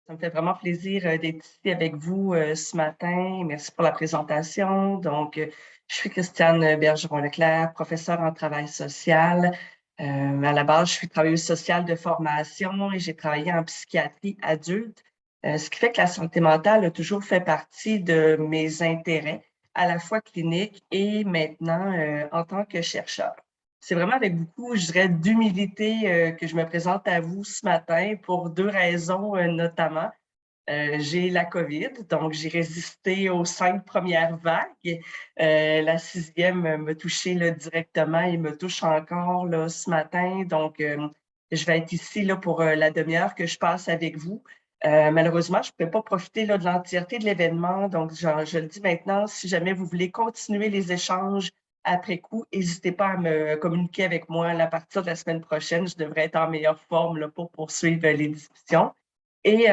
Ça me fait vraiment plaisir d'être ici avec vous ce matin. Merci pour la présentation. Je suis Christiane Bergeron-Leclerc, professeure en travail social. À la base, je suis travailleuse sociale de formation et j'ai travaillé en psychiatrie adulte, ce qui fait que la santé mentale a toujours fait partie de mes intérêts, à la fois cliniques et maintenant en tant que chercheur. C'est vraiment avec beaucoup, je dirais, d'humilité que je me présente à vous ce matin pour deux raisons notamment. J'ai la COVID, donc j'ai résisté aux 5 premières vagues. La sixième m'a touchée là, directement et me touche encore là, ce matin. Je vais être ici là, pour la demi-heure que je passe avec vous. Malheureusement, je ne peux pas profiter là, de l'entièreté de l'événement. Je le dis maintenant, si jamais vous voulez continuer les échanges après coup, n'hésitez pas à me communiquer avec moi à partir de la semaine prochaine. Je devrais être en meilleure forme là, pour poursuivre les discussions. Et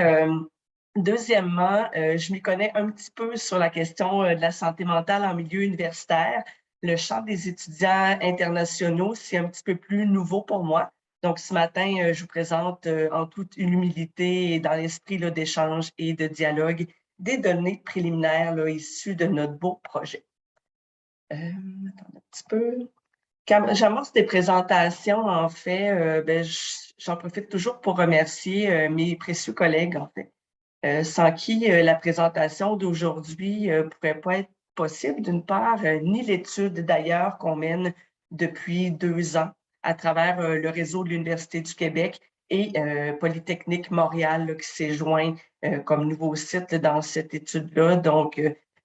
deuxièmement, je m'y connais un petit peu sur la question de la santé mentale en milieu universitaire. Le champ des étudiants internationaux, c'est un petit peu plus nouveau pour moi. Donc, ce matin, je vous présente en toute humilité et dans l'esprit d'échange et de dialogue des données préliminaires là, issues de notre beau projet. Attendez un petit peu. Quand j'amorce des présentations, en fait, j'en profite toujours pour remercier mes précieux collègues, en fait. Sans qui la présentation d'aujourd'hui ne pourrait pas être possible, d'une part, ni l'étude d'ailleurs qu'on mène depuis 2 ans à travers le réseau de l'Université du Québec et Polytechnique Montréal là, qui s'est joint comme nouveau site là, dans cette étude-là.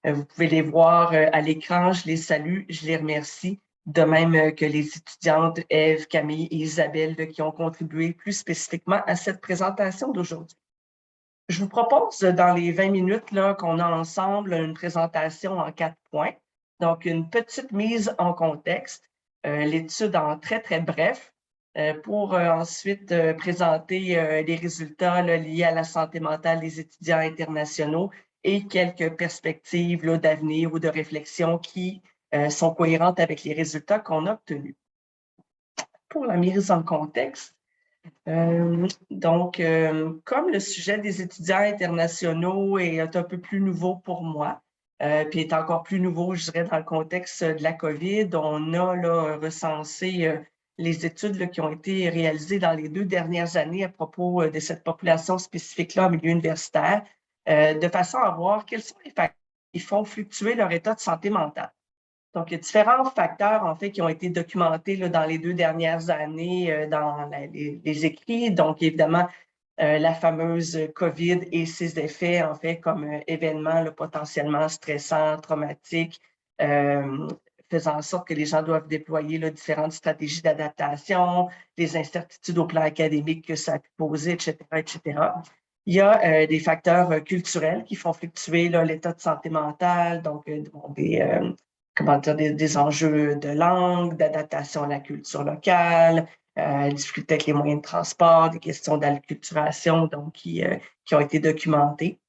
Vous pouvez les voir à l'écran. Je les salue, je les remercie. De même que les étudiantes Ève, Camille et Isabelle là, qui ont contribué plus spécifiquement à cette présentation d'aujourd'hui. Je vous propose dans les 20 minutes là, qu'on a ensemble une présentation en 4 points. Donc, une petite mise en contexte, l'étude en très, très bref, pour ensuite présenter les résultats là, liés à la santé mentale des étudiants internationaux et quelques perspectives d'avenir ou de réflexion qui sont cohérentes avec les résultats qu'on a obtenus. Pour la mise en contexte, comme le sujet des étudiants internationaux est un peu plus nouveau pour moi, puis est encore plus nouveau, je dirais, dans le contexte de la COVID, on a là, recensé les études là, qui ont été réalisées dans les 2 dernières années à propos de cette population spécifique-là en milieu universitaire, de façon à voir quels sont les facteurs qui font fluctuer leur état de santé mentale. Donc, il y a différents facteurs, en fait, qui ont été documentés là, dans les 2 dernières années dans les écrits. Donc, évidemment, la fameuse COVID et ses effets, en fait, comme événement là, potentiellement stressant, traumatique, faisant en sorte que les gens doivent déployer là, différentes stratégies d'adaptation, les incertitudes au plan académique que ça a pu poser, etc., etc. Il y a des facteurs culturels qui font fluctuer l'état de santé mentale, donc des enjeux de langue, d'adaptation à la culture locale, difficulté avec les moyens de transport, des questions d'acculturation qui ont été documentées.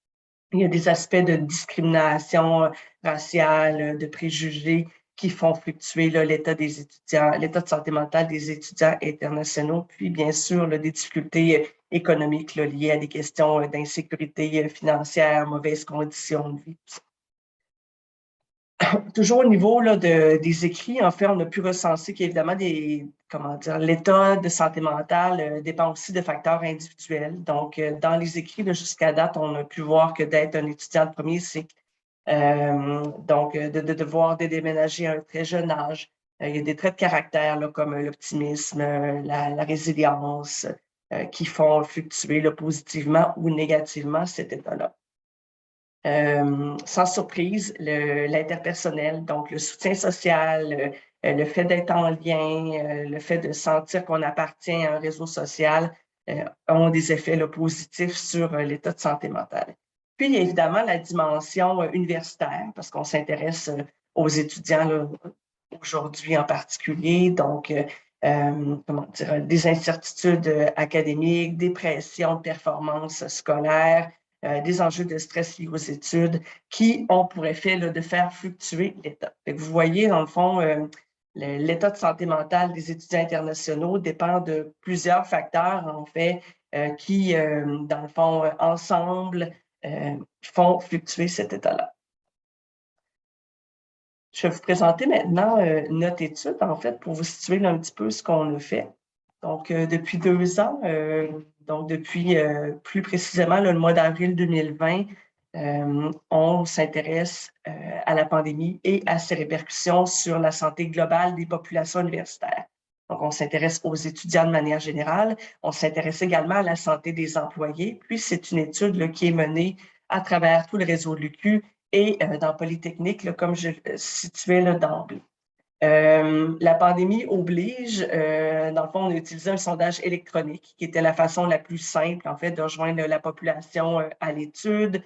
Il y a des aspects de discrimination raciale, de préjugés qui font fluctuer l'état des étudiants, l'état de santé mentale des étudiants internationaux, puis bien sûr des difficultés économiques liées à des questions d'insécurité financière, mauvaises conditions de vie. Toujours au niveau des écrits, en fait, on a pu recenser qu'évidemment, l'état de santé mentale dépend aussi de facteurs individuels. Donc, dans les écrits, jusqu'à date, on a pu voir que d'être un étudiant de premier cycle, de devoir déménager à un très jeune âge, il y a des traits de caractère comme l'optimisme, la résilience, qui font fluctuer positivement ou négativement cet état-là. Sans surprise, l'interpersonnel, donc le soutien social, le fait d'être en lien, le fait de sentir qu'on appartient à un réseau social ont des effets positifs sur l'état de santé mentale. Puis, il y a évidemment la dimension universitaire, parce qu'on s'intéresse aux étudiants aujourd'hui en particulier. Donc, des incertitudes académiques, des pressions de performance scolaire, des enjeux de stress liés aux études qui ont pour effet de faire fluctuer l'état. Vous voyez, dans le fond, l'état de santé mentale des étudiants internationaux dépend de plusieurs facteurs, en fait, qui, dans le fond, ensemble, font fluctuer cet état-là. Je vais vous présenter maintenant notre étude, en fait, pour vous situer là, un petit peu ce qu'on a fait. Donc, depuis 2 ans, donc depuis plus précisément le mois d'avril 2020, on s'intéresse à la pandémie et à ses répercussions sur la santé globale des populations universitaires. Donc, on s'intéresse aux étudiants de manière générale. On s'intéresse également à la santé des employés. Puis, c'est une étude là, qui est menée à travers tout le réseau de l'UQ et dans Polytechnique, là, comme je le situais là, d'emblée. La pandémie oblige, dans le fond, on a utilisé un sondage électronique qui était la façon la plus simple, en fait, de rejoindre la population à l'étude.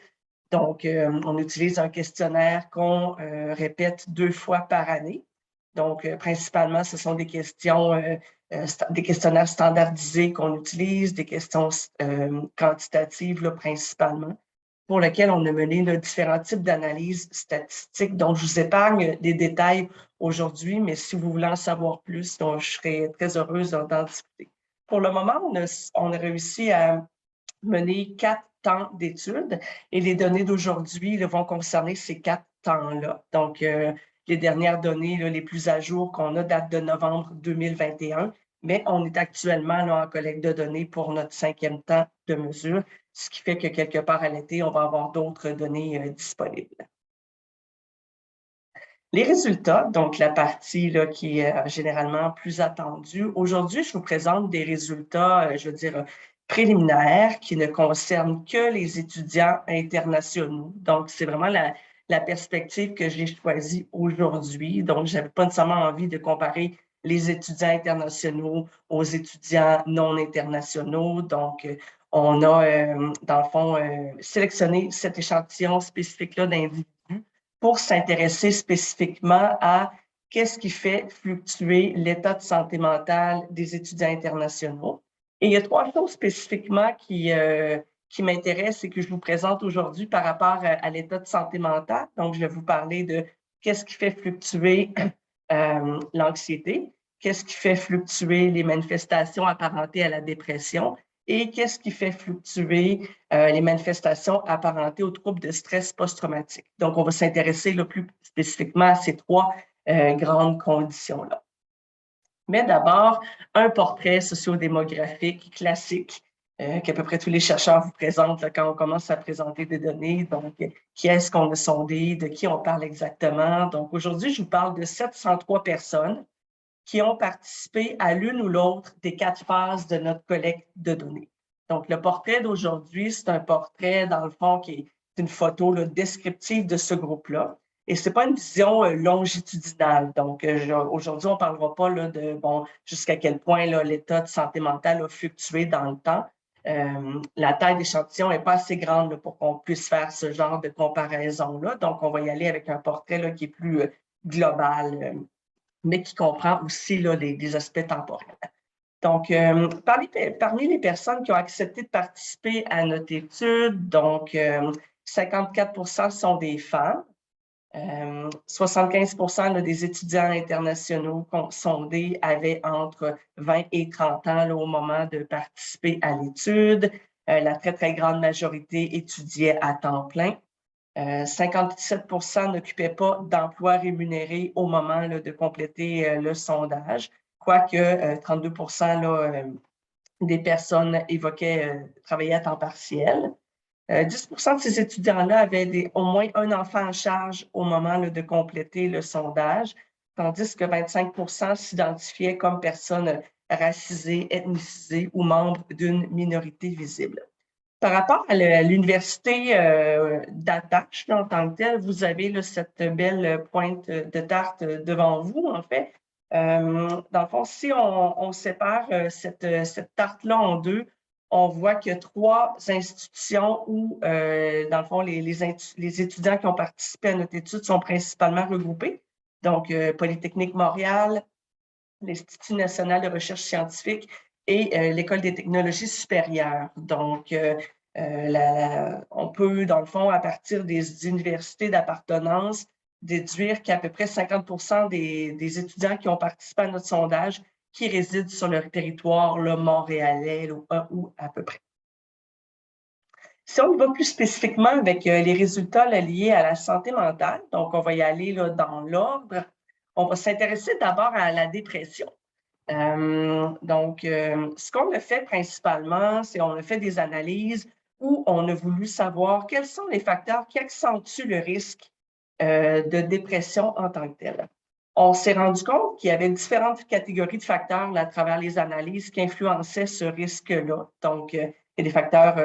Donc, on utilise un questionnaire qu'on répète 2 fois par année. Donc, principalement, ce sont des questions, des questionnaires standardisés qu'on utilise, des questions quantitatives là, principalement, pour lesquelles on a mené là, différents types d'analyses statistiques. Donc, je vous épargne des détails aujourd'hui, mais si vous voulez en savoir plus, donc, je serais très heureuse d'en discuter. Pour le moment, on a réussi à mener 4 temps d'études et les données d'aujourd'hui vont concerner ces 4 temps-là. Donc, les dernières données les plus à jour qu'on a datent de novembre 2021, mais on est actuellement là, en collecte de données pour notre 5e temps de mesure, ce qui fait que quelque part à l'été, on va avoir d'autres données disponibles. Les résultats, donc la partie là, qui est généralement plus attendue. Aujourd'hui, je vous présente des résultats, je veux dire, préliminaires qui ne concernent que les étudiants internationaux. Donc, c'est vraiment la perspective que j'ai choisie aujourd'hui. Donc, je n'avais pas nécessairement envie de comparer les étudiants internationaux aux étudiants non internationaux. Donc, on a, dans le fond, sélectionné cet échantillon spécifique-là d'individus pour s'intéresser spécifiquement à qu'est-ce qui fait fluctuer l'état de santé mentale des étudiants internationaux. Et il y a 3 choses spécifiquement qui m'intéressent et que je vous présente aujourd'hui par rapport à l'état de santé mentale. Donc, je vais vous parler de qu'est-ce qui fait fluctuer l'anxiété, qu'est-ce qui fait fluctuer les manifestations apparentées à la dépression et qu'est-ce qui fait fluctuer les manifestations apparentées aux troubles de stress post-traumatique. Donc, on va s'intéresser plus spécifiquement à ces 3 grandes conditions-là. Mais d'abord, un portrait sociodémographique classique qu'à peu près tous les chercheurs vous présentent là, quand on commence à présenter des données. Donc, qui est-ce qu'on a sondé, de qui on parle exactement. Donc, aujourd'hui, je vous parle de 703 personnes qui ont participé à l'une ou l'autre des 4 phases de notre collecte de données. Donc, le portrait d'aujourd'hui, c'est un portrait, dans le fond, qui est une photo là, descriptive de ce groupe-là. Et ce n'est pas une vision longitudinale. Donc, aujourd'hui, on ne parlera pas là, de jusqu'à quel point l'état de santé mentale a fluctué dans le temps. La taille d'échantillon n'est pas assez grande là, pour qu'on puisse faire ce genre de comparaison-là. Donc, on va y aller avec un portrait là, qui est plus global, mais qui comprend aussi là, des aspects temporels. Donc, parmi les personnes qui ont accepté de participer à notre étude, donc 54% sont des femmes, 75% là, des étudiants internationaux sondés avaient entre 20 et 30 ans là, au moment de participer à l'étude. La très, très grande majorité étudiait à temps plein. 57% n'occupaient pas d'emploi rémunéré au moment là, de compléter le sondage, quoique 32% là, des personnes évoquaient travailler à temps partiel. 10% de ces étudiants-là avaient au moins un enfant en charge au moment là, de compléter le sondage, tandis que 25% s'identifiaient comme personnes racisées, ethnicisées ou membres d'une minorité visible. Par rapport à l'université d'attache en tant que telle, vous avez là, cette belle pointe de tarte devant vous, en fait. Dans le fond, si on sépare cette tarte-là en deux, on voit qu'il y a 3 institutions où, dans le fond, les étudiants qui ont participé à notre étude sont principalement regroupés. Donc, Polytechnique Montréal, l'Institut national de recherche scientifique et l'École des technologies supérieures. Donc, on peut, dans le fond, à partir des universités d'appartenance, déduire qu'à peu près 50% des étudiants qui ont participé à notre sondage qui résident sur le territoire là, montréalais ou à peu près. Si on y va plus spécifiquement avec les résultats là, liés à la santé mentale, donc on va y aller là, dans l'ordre, on va s'intéresser d'abord à la dépression. Ce qu'on a fait principalement, c'est qu'on a fait des analyses où on a voulu savoir quels sont les facteurs qui accentuent le risque de dépression en tant que tel. On s'est rendu compte qu'il y avait différentes catégories de facteurs là, à travers les analyses qui influençaient ce risque-là. Donc, il y a des facteurs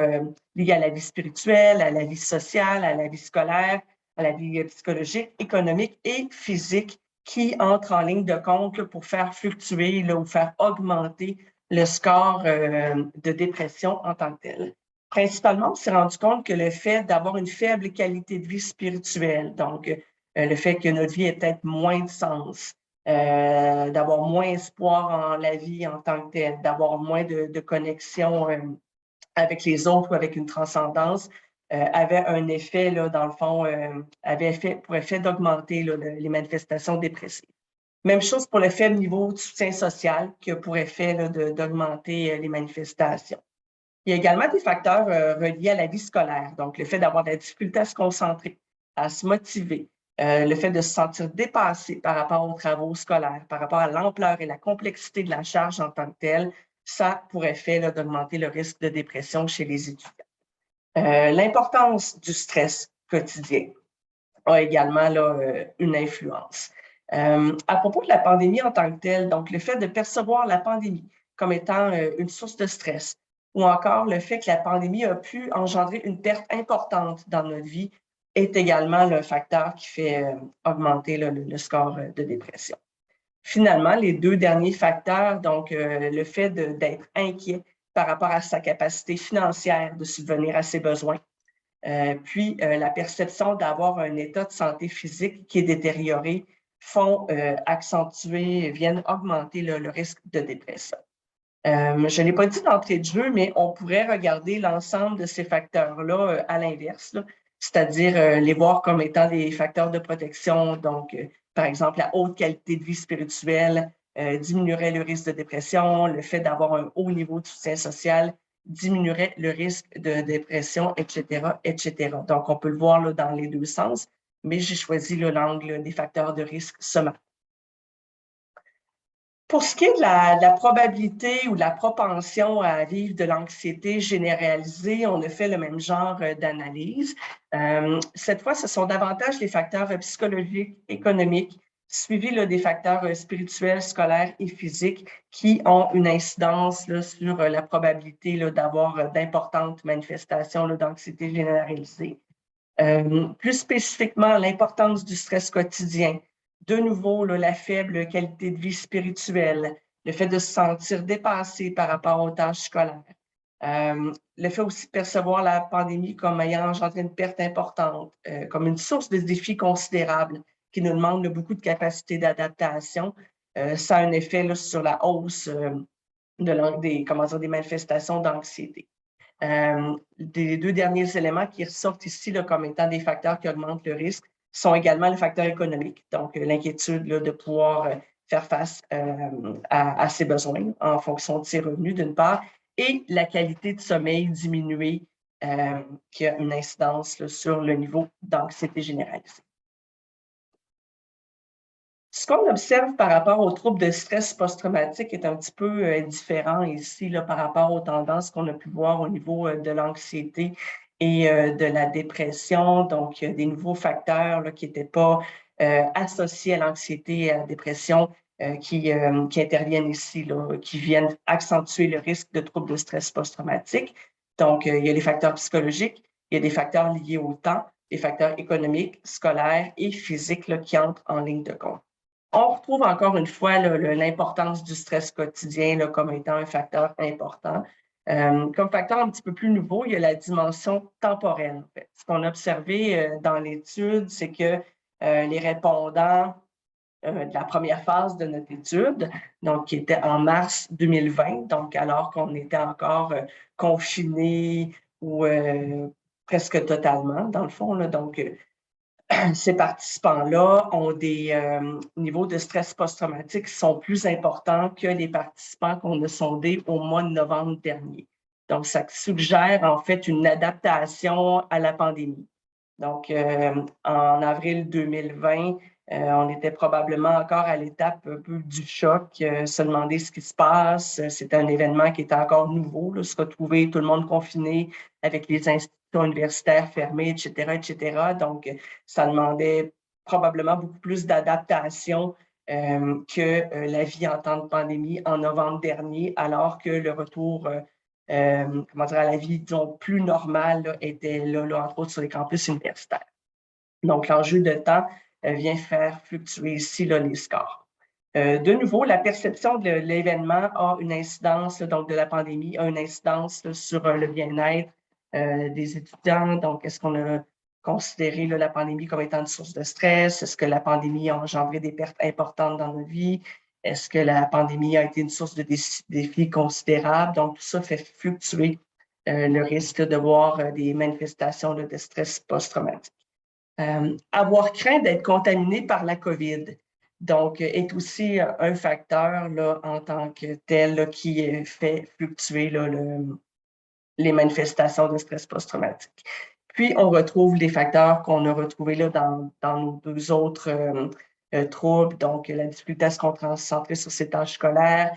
liés à la vie spirituelle, à la vie sociale, à la vie scolaire, à la vie psychologique, économique et physique qui entrent en ligne de compte là, pour faire fluctuer là, ou faire augmenter le score de dépression en tant que tel. Principalement, on s'est rendu compte que le fait d'avoir une faible qualité de vie spirituelle, donc le fait que notre vie ait peut-être moins de sens, d'avoir moins espoir en la vie en tant que telle, d'avoir moins de connexion avec les autres ou avec une transcendance, avait un effet, là, dans le fond, pour effet d'augmenter les manifestations dépressives. Même chose pour le faible niveau de soutien social qui a pour effet d'augmenter les manifestations. Il y a également des facteurs reliés à la vie scolaire, donc le fait d'avoir de la difficulté à se concentrer, à se motiver, le fait de se sentir dépassé par rapport aux travaux scolaires, par rapport à l'ampleur et la complexité de la charge en tant que telle, ça a pour effet d'augmenter le risque de dépression chez les étudiants. L'importance du stress quotidien a également là, une influence. À propos de la pandémie en tant que telle, donc le fait de percevoir la pandémie comme étant une source de stress, ou encore le fait que la pandémie a pu engendrer une perte importante dans notre vie, est également le facteur qui fait augmenter le score de dépression. Finalement, les deux derniers facteurs, donc le fait d'être inquiet par rapport à sa capacité financière de subvenir à ses besoins, puis la perception d'avoir un état de santé physique qui est détérioré, viennent augmenter le risque de dépression. Je ne l'ai pas dit d'entrée de jeu, mais on pourrait regarder l'ensemble de ces facteurs-là à l'inverse, c'est-à-dire les voir comme étant des facteurs de protection. Donc, par exemple, la haute qualité de vie spirituelle diminuerait le risque de dépression, le fait d'avoir un haut niveau de soutien social diminuerait le risque de dépression, etc., etc. Donc, on peut le voir là, dans les deux sens, mais j'ai choisi l'angle des facteurs de risque sommaire. Pour ce qui est de la probabilité ou de la propension à vivre de l'anxiété généralisée, on a fait le même genre d'analyse. Cette fois, ce sont davantage les facteurs psychologiques, économiques, suivis là, des facteurs spirituels, scolaires et physiques qui ont une incidence là, sur la probabilité d'avoir d'importantes manifestations d'anxiété généralisée. Plus spécifiquement, l'importance du stress quotidien. De nouveau, là, la faible qualité de vie spirituelle, le fait de se sentir dépassé par rapport aux tâches scolaires, le fait aussi de percevoir la pandémie comme ayant engendré une perte importante, comme une source de défis considérables qui nous demande beaucoup de capacité d'adaptation, ça a un effet là, sur la hausse des manifestations d'anxiété. Les deux derniers éléments qui ressortent ici là, comme étant des facteurs qui augmentent le risque sont également le facteur économique, donc l'inquiétude de pouvoir faire face à ses besoins en fonction de ses revenus d'une part, et la qualité de sommeil diminuée qui a une incidence là, sur le niveau d'anxiété généralisée. Ce qu'on observe par rapport aux troubles de stress post-traumatique est un petit peu différent ici là, par rapport aux tendances qu'on a pu voir au niveau de l'anxiété et de la dépression. Donc, il y a des nouveaux facteurs là, qui n'étaient pas associés à l'anxiété et à la dépression qui interviennent ici, là, qui viennent accentuer le risque de troubles de stress post-traumatique. Donc, il y a les facteurs psychologiques, il y a des facteurs liés au temps, des facteurs économiques, scolaires et physiques là, qui entrent en ligne de compte. On retrouve encore une fois l'importance du stress quotidien là, comme étant un facteur important. Comme facteur un petit peu plus nouveau, il y a la dimension temporelle. En fait. Ce qu'on a observé dans l'étude, c'est que les répondants de la première phase de notre étude, donc qui était en mars 2020, donc alors qu'on était encore confinés ou presque totalement, dans le fond. Là, donc, ces participants-là ont des niveaux de stress post-traumatique qui sont plus importants que les participants qu'on a sondés au mois de novembre dernier. Donc, ça suggère en fait une adaptation à la pandémie. Donc, en avril 2020, on était probablement encore à l'étape un peu du choc, se demander ce qui se passe. C'était un événement qui était encore nouveau, là, se retrouver tout le monde confiné avec les institutions universitaires fermées, etc., etc. Donc, ça demandait probablement beaucoup plus d'adaptation que la vie en temps de pandémie en novembre dernier, alors que le retour comment dire, à la vie, disons, plus normale là, était là, entre autres, sur les campus universitaires. Donc, l'enjeu de temps vient faire fluctuer ici là, les scores. De nouveau, la perception de l'événement a une incidence, donc de la pandémie, a une incidence là, sur le bien-être des étudiants. Donc, est-ce qu'on a considéré là, la pandémie comme étant une source de stress? Est-ce que la pandémie a engendré des pertes importantes dans nos vies? Est-ce que la pandémie a été une source de défis considérables? Donc, tout ça fait fluctuer le risque de voir des manifestations de stress post-traumatique. Avoir craint d'être contaminé par la COVID, donc, est aussi un facteur là, en tant que tel là, qui fait fluctuer là, les manifestations de stress post-traumatique. Puis, on retrouve les facteurs qu'on a retrouvés là, dans nos deux autres troubles, donc la difficulté à se concentrer sur ses tâches scolaires,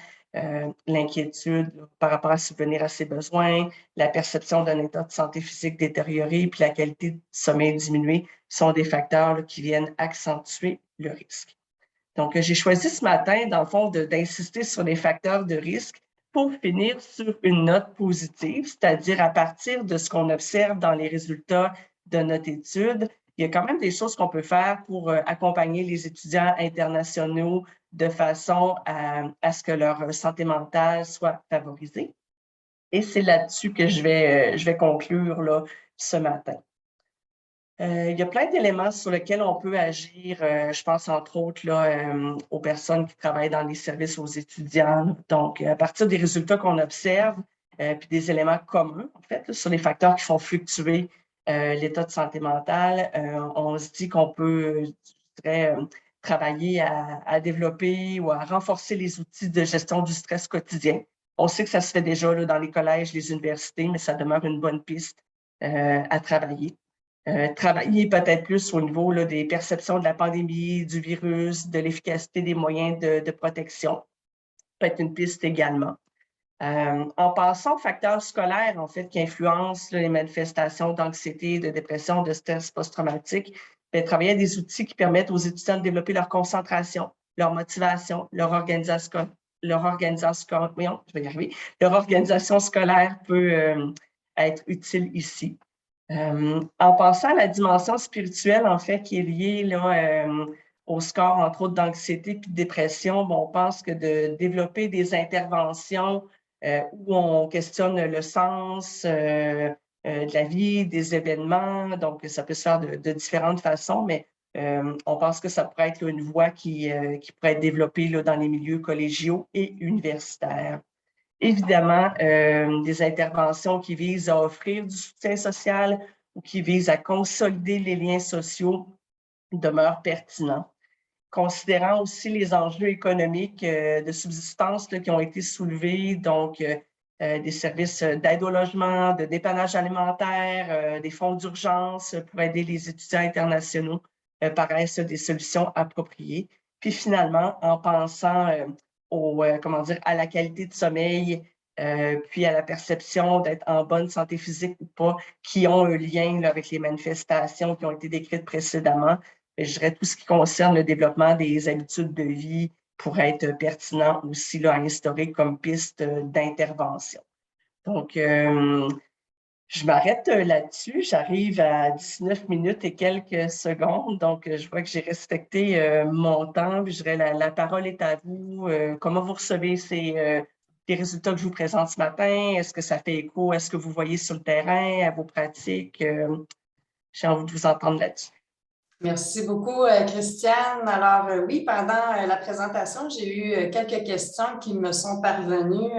l'inquiétude par rapport à subvenir à ses besoins, la perception d'un état de santé physique détérioré, puis la qualité du sommeil diminuée sont des facteurs là, qui viennent accentuer le risque. Donc, j'ai choisi ce matin, dans le fond, d'insister sur les facteurs de risque pour finir sur une note positive, c'est-à-dire à partir de ce qu'on observe dans les résultats de notre étude, il y a quand même des choses qu'on peut faire pour accompagner les étudiants internationaux de façon à ce que leur santé mentale soit favorisée. Et c'est là-dessus que je vais conclure là, ce matin. Il y a plein d'éléments sur lesquels on peut agir. Je pense entre autres là, aux personnes qui travaillent dans les services aux étudiants. Donc, à partir des résultats qu'on observe, puis des éléments communs, en fait, là, sur les facteurs qui font fluctuer l'état de santé mentale, on se dit qu'on peut, je dirais, travailler à développer ou à renforcer les outils de gestion du stress quotidien. On sait que ça se fait déjà là, dans les collèges, les universités, mais ça demeure une bonne piste à travailler. Travailler peut-être plus au niveau là, des perceptions de la pandémie, du virus, de l'efficacité des moyens de protection. Peut être une piste également. En passant aux facteurs scolaires, en fait, qui influencent là, les manifestations d'anxiété, de dépression, de stress post-traumatique, travailler à des outils qui permettent aux étudiants de développer leur concentration, leur motivation, leur organisation scolaire peut être utile ici. En passant à la dimension spirituelle, en fait, qui est liée là, au score, entre autres, d'anxiété et de dépression, bon, on pense que de développer des interventions où on questionne le sens de la vie, des événements, donc ça peut se faire de différentes façons, mais on pense que ça pourrait être là, une voie qui pourrait être développée là, dans les milieux collégiaux et universitaires. Évidemment, des interventions qui visent à offrir du soutien social ou qui visent à consolider les liens sociaux demeurent pertinents. Considérant aussi les enjeux économiques de subsistance là, qui ont été soulevés, donc des services d'aide au logement, de dépannage alimentaire, des fonds d'urgence pour aider les étudiants internationaux paraissent des solutions appropriées. Puis finalement, en pensant comment dire, à la qualité de sommeil, puis à la perception d'être en bonne santé physique ou pas, qui ont un lien là, avec les manifestations qui ont été décrites précédemment. Je dirais tout ce qui concerne le développement des habitudes de vie pourrait être pertinent aussi là, à instaurer comme piste d'intervention. Donc, je m'arrête là-dessus. J'arrive à 19 minutes et quelques secondes. Donc, je vois que j'ai respecté mon temps. Puis je dirais la parole est à vous. Comment vous recevez les résultats que je vous présente ce matin? Est-ce que ça fait écho? Est-ce que vous voyez sur le terrain, à vos pratiques? J'ai envie de vous entendre là-dessus. Merci beaucoup, Christiane. Alors, oui, pendant la présentation, j'ai eu quelques questions qui me sont parvenues.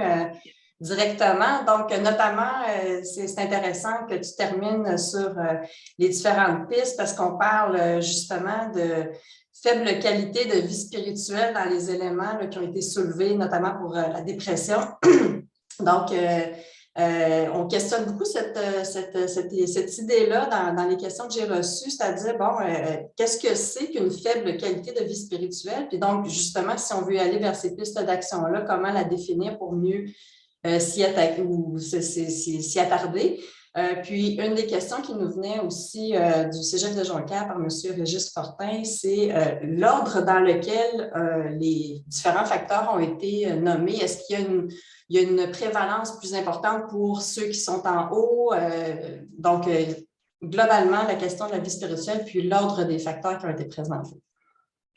directement. Donc, notamment, c'est intéressant que tu termines sur les différentes pistes parce qu'on parle justement de faible qualité de vie spirituelle dans les éléments là, qui ont été soulevés, notamment pour la dépression. Donc, on questionne beaucoup cette idée-là dans les questions que j'ai reçues, c'est-à-dire, bon, qu'est-ce que c'est qu'une faible qualité de vie spirituelle? Puis donc, justement, si on veut aller vers ces pistes d'action-là, comment la définir pour mieux s'y attaquer ou s'y attarder? Puis, une des questions qui nous venait aussi du Cégep de Jonquière par M. Régis Fortin, c'est l'ordre dans lequel les différents facteurs ont été nommés. Est-ce qu'il y a une prévalence plus importante pour ceux qui sont en haut? Donc, globalement, la question de la vie spirituelle, puis l'ordre des facteurs qui ont été présentés.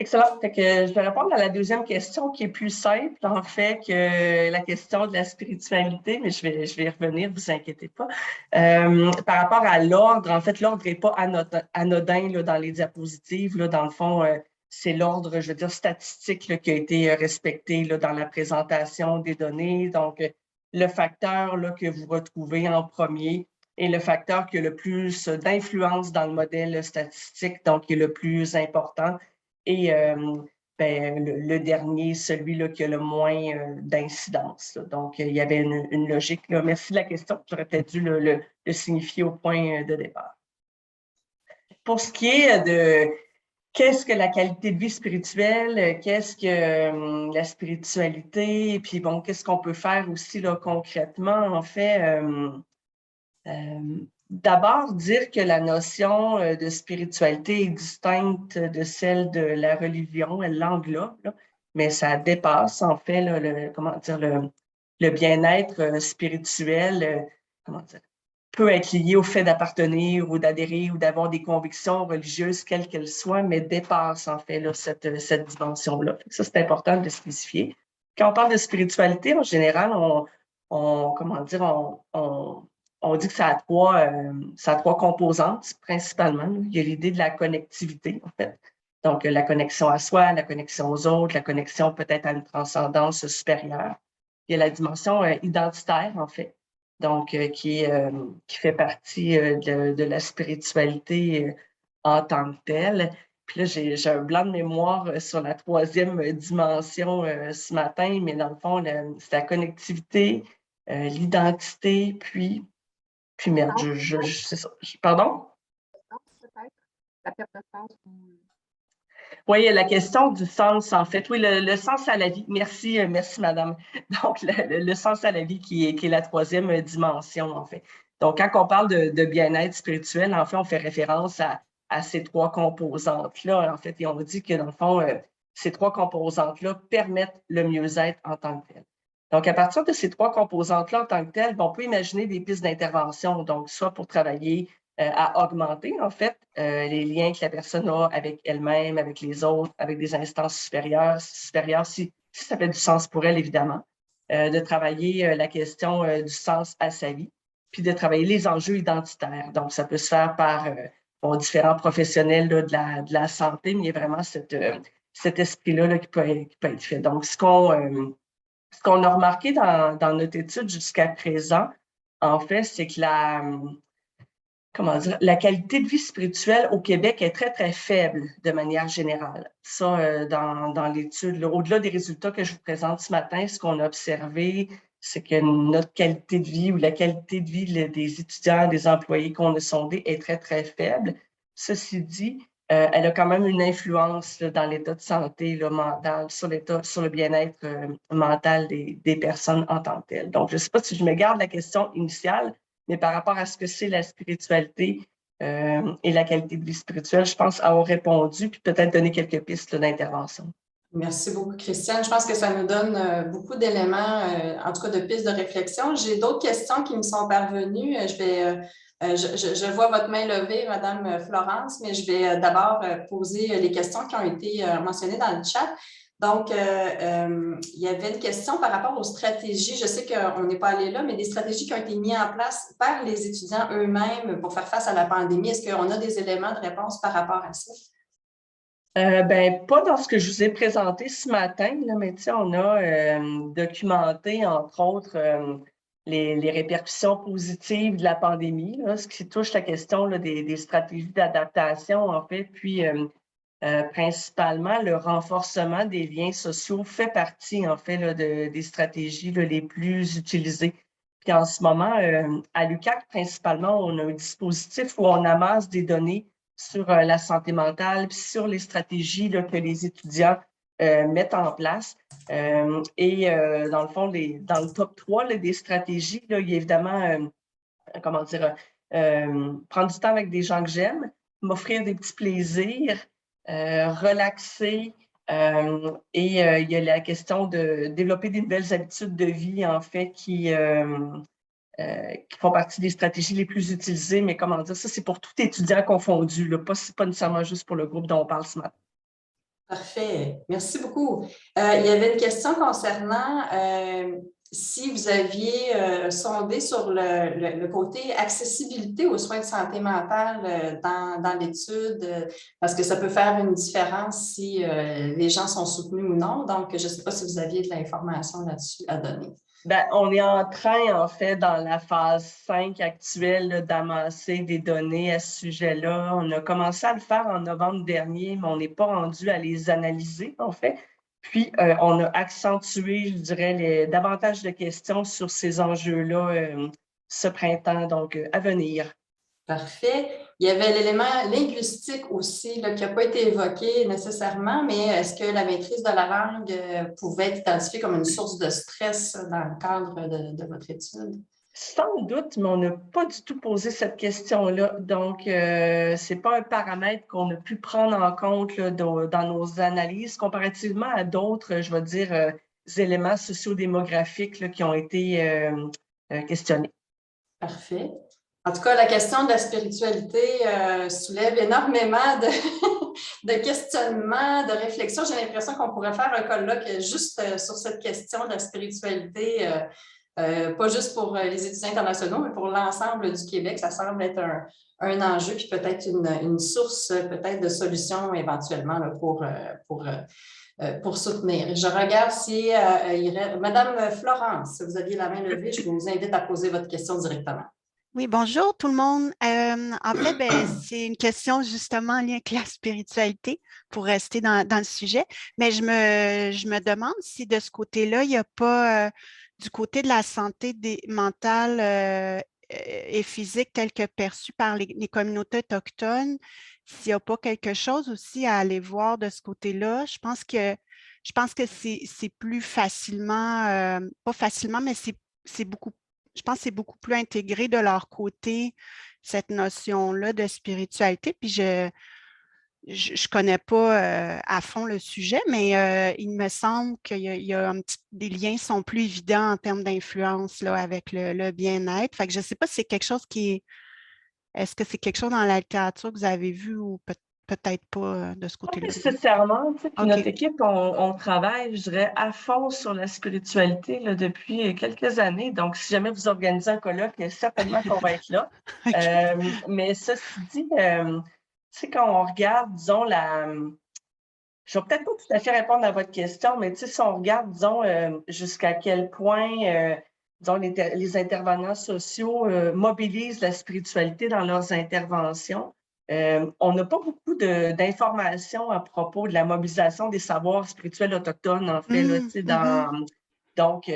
Excellent. Fait que je vais répondre à la deuxième question qui est plus simple, en fait, que la question de la spiritualité, mais je vais y revenir, vous inquiétez pas. Par rapport à l'ordre, en fait, l'ordre n'est pas anodin là, dans les diapositives. Là, dans le fond, c'est l'ordre, je veux dire, statistique là, qui a été respecté là, dans la présentation des données. Donc, le facteur là, que vous retrouvez en premier est le facteur qui a le plus d'influence dans le modèle statistique, donc qui est le plus important. Et le dernier, celui-là qui a le moins d'incidence. Donc, il y avait une logique. Là. Merci de la question. J'aurais peut-être dû le signifier au point de départ. Pour ce qui est de qu'est-ce que la qualité de vie spirituelle, qu'est-ce que la spiritualité, et puis bon, qu'est-ce qu'on peut faire aussi là, concrètement, en fait, d'abord, dire que la notion de spiritualité est distincte de celle de la religion, elle l'englobe, mais ça dépasse en fait là, le bien-être spirituel, peut être lié au fait d'appartenir ou d'adhérer ou d'avoir des convictions religieuses, quelles qu'elles soient, mais dépasse en fait là, cette dimension-là. Ça, c'est important de le spécifier. Quand on parle de spiritualité, en général, on dit que ça a trois composantes, principalement. Il y a l'idée de la connectivité, en fait. Donc, la connexion à soi, la connexion aux autres, la connexion peut-être à une transcendance supérieure. Il y a la dimension identitaire, en fait, donc qui fait partie de la spiritualité en tant que telle. Puis là, j'ai un blanc de mémoire sur la troisième dimension ce matin, mais dans le fond, c'est la connectivité, l'identité, puis merde, c'est ça. Pardon? Peut-être, la perte de sens. Oui, la question du sens, en fait. Oui, le sens à la vie. Merci, madame. Donc, le sens à la vie qui est la troisième dimension, en fait. Donc, quand on parle de bien-être spirituel, en fait, on fait référence à ces trois composantes-là, en fait, et on dit que, dans le fond, ces trois composantes-là permettent le mieux-être en tant que tel. Donc, à partir de ces trois composantes-là en tant que telles, on peut imaginer des pistes d'intervention, donc soit pour travailler à augmenter, en fait, les liens que la personne a avec elle-même, avec les autres, avec des instances supérieures si ça fait du sens pour elle, évidemment, de travailler la question du sens à sa vie, puis de travailler les enjeux identitaires. Donc, ça peut se faire par différents professionnels là, de la santé, mais il y a vraiment cet esprit-là qui peut être fait. Donc, ce qu'on a remarqué dans notre étude jusqu'à présent, en fait, c'est que la qualité de vie spirituelle au Québec est très, très faible de manière générale. Ça, dans l'étude, au-delà des résultats que je vous présente ce matin, ce qu'on a observé, c'est que notre qualité de vie ou la qualité de vie des étudiants, des employés qu'on a sondés est très, très faible. Ceci dit, elle a quand même une influence là, dans l'état de santé là, mental, sur le bien-être mental des personnes en tant que telles. Donc, je ne sais pas si je me garde la question initiale, mais par rapport à ce que c'est la spiritualité et la qualité de vie spirituelle, je pense avoir répondu, puis peut-être donner quelques pistes d'intervention. Merci beaucoup, Christiane. Je pense que ça nous donne beaucoup d'éléments, en tout cas de pistes de réflexion. J'ai d'autres questions qui me sont parvenues. Je vois votre main levée, Madame Florence, mais je vais d'abord poser les questions qui ont été mentionnées dans le chat. Donc, il y avait une question par rapport aux stratégies. Je sais qu'on n'est pas allé là, mais des stratégies qui ont été mises en place par les étudiants eux-mêmes pour faire face à la pandémie. Est-ce qu'on a des éléments de réponse par rapport à ça? Ben, pas dans ce que je vous ai présenté ce matin, là, mais tu sais, on a documenté, entre autres, les répercussions positives de la pandémie, là, ce qui touche la question là, des stratégies d'adaptation, en fait, puis principalement le renforcement des liens sociaux fait partie, en fait, là, des stratégies là, les plus utilisées. Puis en ce moment, à l'UQAC, principalement, on a un dispositif où on amasse des données sur la santé mentale, puis sur les stratégies là, que les étudiants mettent en place. Dans le fond, dans le top 3 là, des stratégies, là, il y a évidemment, comment dire, prendre du temps avec des gens que j'aime, m'offrir des petits plaisirs, relaxer. Il y a la question de développer des nouvelles habitudes de vie, en fait, qui font partie des stratégies les plus utilisées, mais comment dire, ça, c'est pour tout étudiant confondu, là, pas nécessairement juste pour le groupe dont on parle ce matin. Parfait. Merci beaucoup. Il y avait une question concernant si vous aviez sondé sur le côté accessibilité aux soins de santé mentale dans l'étude, parce que ça peut faire une différence si les gens sont soutenus ou non. Donc, je ne sais pas si vous aviez de l'information là-dessus à donner. Ben, on est en train, en fait, dans la phase 5 actuelle, d'amasser des données à ce sujet-là. On a commencé à le faire en novembre dernier, mais on n'est pas rendu à les analyser, en fait. Puis, on a accentué, je dirais, davantage de questions sur ces enjeux-là ce printemps, donc à venir. Parfait. Il y avait l'élément linguistique aussi là, qui n'a pas été évoqué nécessairement, mais est-ce que la maîtrise de la langue pouvait être identifiée comme une source de stress dans le cadre de votre étude? Sans doute, mais on n'a pas du tout posé cette question-là. Donc, ce n'est pas un paramètre qu'on a pu prendre en compte là, dans nos analyses comparativement à d'autres, je vais dire, éléments sociodémographiques là, qui ont été questionnés. Parfait. En tout cas, la question de la spiritualité soulève énormément de questionnements, de réflexions. J'ai l'impression qu'on pourrait faire un colloque juste sur cette question de la spiritualité, pas juste pour les étudiants internationaux, mais pour l'ensemble du Québec. Ça semble être un enjeu, puis peut-être une source peut-être de solution éventuellement là, pour soutenir. Je regarde si Madame Florence, vous aviez la main levée, je vous invite à poser votre question directement. Oui, bonjour tout le monde. En fait, c'est une question justement en lien avec la spiritualité pour rester dans le sujet. Mais je me demande si de ce côté-là, il n'y a pas du côté de la santé mentale et physique telle que perçue par les communautés autochtones, s'il n'y a pas quelque chose aussi à aller voir de ce côté-là. Je pense que c'est plus facilement, pas facilement, mais c'est beaucoup je pense que c'est beaucoup plus intégré de leur côté, cette notion-là de spiritualité. Puis je ne connais pas à fond le sujet, mais il me semble qu'il y a des liens sont plus évidents en termes d'influence là, avec le bien-être. Fait que je ne sais pas si c'est quelque chose est-ce que c'est quelque chose dans la littérature que vous avez vu ou peut-être pas de ce Pas côté-là? nécessairement. Tu sais, puis OK. notre équipe, on travaille, je dirais, à fond sur la spiritualité là, depuis quelques années. Donc, si jamais vous organisez un colloque, certainement qu'on va être là. OK. Mais ceci dit, tu sais, quand on regarde, disons, je vais peut-être pas tout à fait répondre à votre question, mais tu sais, si on regarde, disons, jusqu'à quel point, disons, les intervenants sociaux mobilisent la spiritualité dans leurs interventions, on n'a pas beaucoup d'informations à propos de la mobilisation des savoirs spirituels autochtones, en fait, là, tu sais, donc,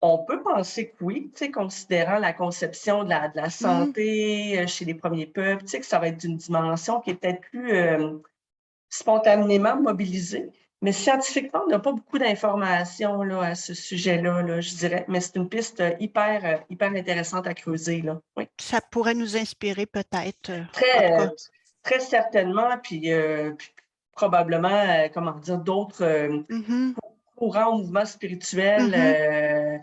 on peut penser que oui, tu sais, considérant la conception de la santé chez les premiers peuples, tu sais, que ça va être d'une dimension qui est peut-être plus spontanément mobilisée. Mais scientifiquement, on n'a pas beaucoup d'informations là, à ce sujet-là, là, je dirais. Mais c'est une piste hyper intéressante à creuser. Là. Oui. Ça pourrait nous inspirer peut-être. En tout Très, cas. très certainement. Puis probablement, comment dire, d'autres courants ou mouvements spirituels,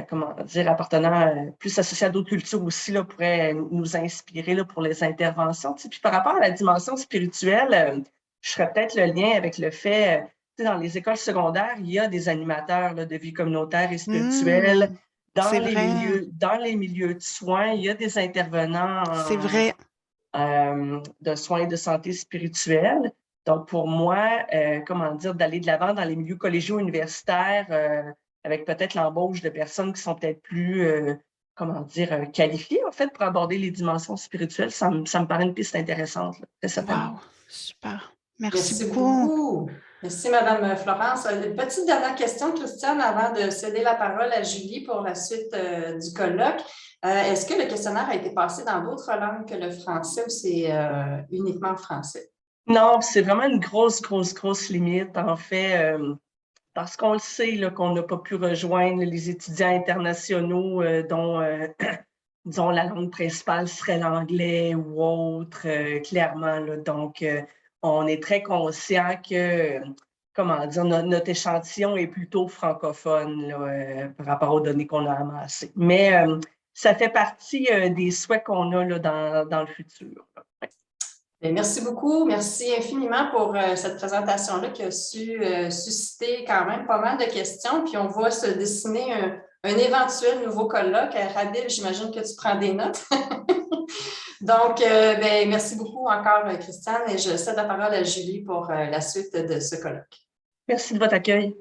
comment dire, appartenant plus associés à d'autres cultures aussi, là, pourraient nous inspirer là, pour les interventions. Tu sais. Puis par rapport à la dimension spirituelle, je ferais peut-être le lien avec le fait, tu sais, dans les écoles secondaires, il y a des animateurs là, de vie communautaire et spirituelle. Dans les milieux de soins, il y a des intervenants c'est vrai. De soins de santé spirituelle. Donc, pour moi, comment dire, d'aller de l'avant dans les milieux collégiaux universitaires avec peut-être l'embauche de personnes qui sont peut-être plus, comment dire, qualifiées, en fait, pour aborder les dimensions spirituelles, ça me paraît une piste intéressante, là, très certainement. Wow, super. Merci Merci beaucoup. beaucoup. Merci, Madame Florence. Une petite dernière question, Christiane, avant de céder la parole à Julie pour la suite du colloque. Est-ce que le questionnaire a été passé dans d'autres langues que le français ou c'est uniquement français? Non, c'est vraiment une grosse limite, en fait, parce qu'on le sait là, qu'on n'a pas pu rejoindre les étudiants internationaux dont, disons, la langue principale serait l'anglais ou autre, clairement. Là. Donc, on est très conscient que, comment dire, notre échantillon est plutôt francophone là, par rapport aux données qu'on a amassées. Mais ça fait partie des souhaits qu'on a là, dans le futur. Bien, merci beaucoup. Merci infiniment pour cette présentation-là qui a su susciter quand même pas mal de questions. Puis on va se dessiner un éventuel nouveau colloque. Radil, j'imagine que tu prends des notes. Donc, merci beaucoup encore, Christiane, et je cède la parole à Julie pour la suite de ce colloque. Merci de votre accueil.